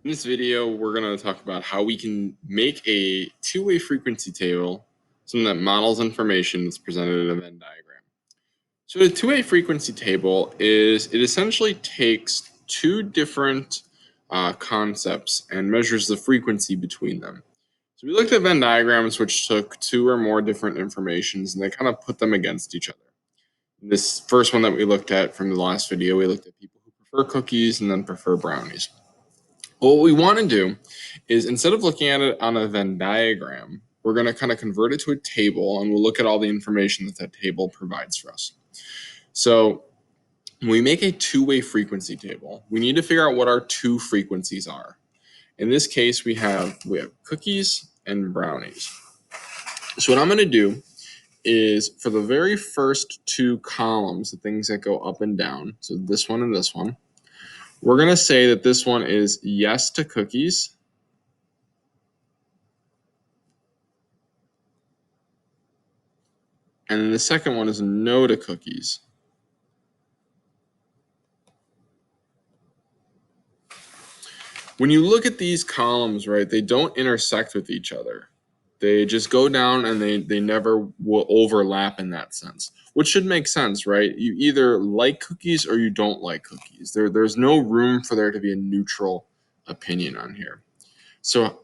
In this video, we're going to talk about how we can make a two-way frequency table, something that models information that's presented in a Venn diagram. So the two-way frequency table it essentially takes two different concepts and measures the frequency between them. So we looked at Venn diagrams which took two or more different informations and they kind of put them against each other. This first one that we looked at from the last video, we looked at people who prefer cookies and then prefer brownies. What we want to do is, instead of looking at it on a Venn diagram, we're going to kind of convert it to a table, and we'll look at all the information that table provides for us. So when we make a two-way frequency table, we need to figure out what our two frequencies are. In this case, we have cookies and brownies. So what I'm going to do is, for the very first two columns, the things that go up and down, so this one and this one, we're going to say that this one is yes to cookies. And then the second one is no to cookies. When you look at these columns, right, they don't intersect with each other. They just go down and they never will overlap in that sense, which should make sense, right? You either like cookies or you don't like cookies. There's no room for there to be a neutral opinion on here. So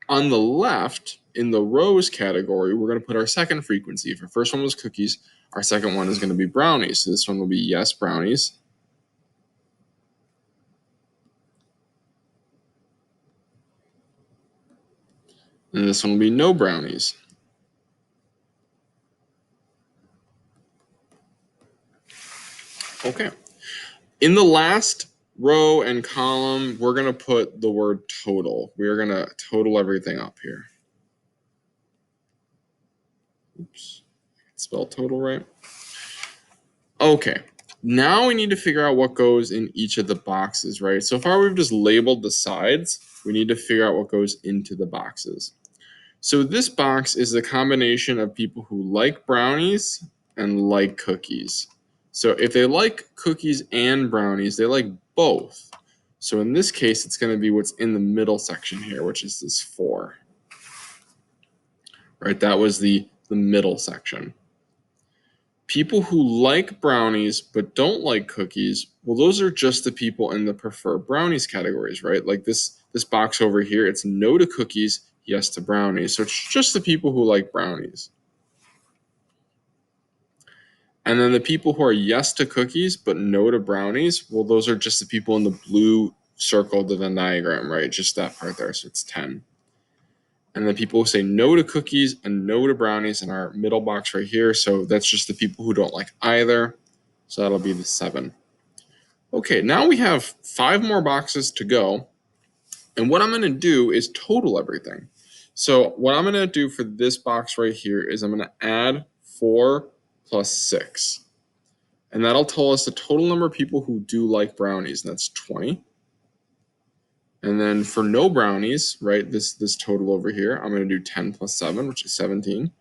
on the left, in the rows category, we're going to put our second frequency. If our first one was cookies, our second one is going to be brownies. So this one will be yes, brownies. And this one will be no brownies. Okay. In the last row and column, we're going to put the word total. We are going to total everything up here. Oops. Spell total right. Okay. Now we need to figure out what goes in each of the boxes, right? So far we've just labeled the sides. We need to figure out what goes into the boxes. So this box is the combination of people who like brownies and like cookies. So if they like cookies and brownies, they like both. So in this case, it's going to be what's in the middle section here, which is this 4. Right, that was the middle section. People who like brownies but don't like cookies, well, those are just the people in the prefer brownies categories, right? Like this box over here, it's no to cookies, yes to brownies. So it's just the people who like brownies. And then the people who are yes to cookies but no to brownies, well, those are just the people in the blue circle of the Venn diagram, right? Just that part there, so it's 10. And the people who say no to cookies and no to brownies in our middle box right here, so that's just the people who don't like either. So that'll be the 7. Okay, now we have 5 more boxes to go. And what I'm going to do is total everything. So what I'm going to do for this box right here is I'm going to add 4 plus 6. And that'll tell us the total number of people who do like brownies, and that's 20. And then for no brownies, right, this total over here, I'm going to do 10 plus 7, which is 17.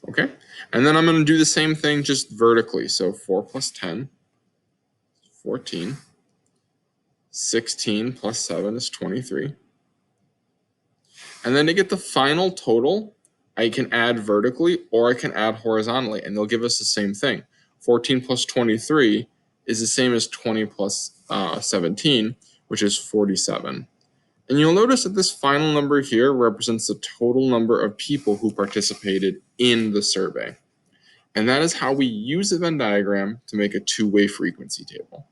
Okay, and then I'm going to do the same thing just vertically. So 4 plus 10, 14. 16 plus 7 is 23. And then to get the final total, I can add vertically or I can add horizontally, and they'll give us the same thing. 14 plus 23 is the same as 20 plus 17, which is 47. And you'll notice that this final number here represents the total number of people who participated in the survey. And that is how we use a Venn diagram to make a two-way frequency table.